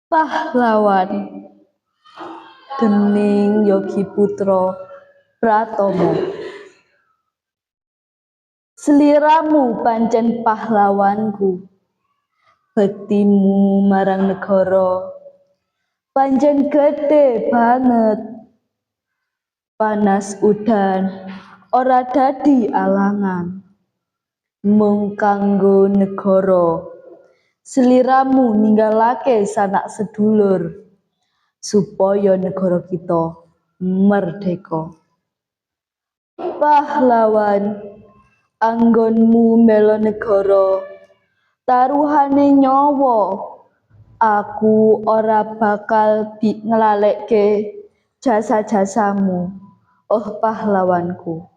Pahlawan dening Yogiputra Pratomo. Sliramu pancen pahlawanku, bektimu marang negara pancen gedhe banget. Panas udan ora dadi alangan, mung kanggo negara sliramu ninggalake sanak sedulur supaya negara kita merdeka. Pahlawan, anggonmu mbela negara taruhane nyawa, aku ora bakal nglalekke jasa-jasamu, oh pahlawanku.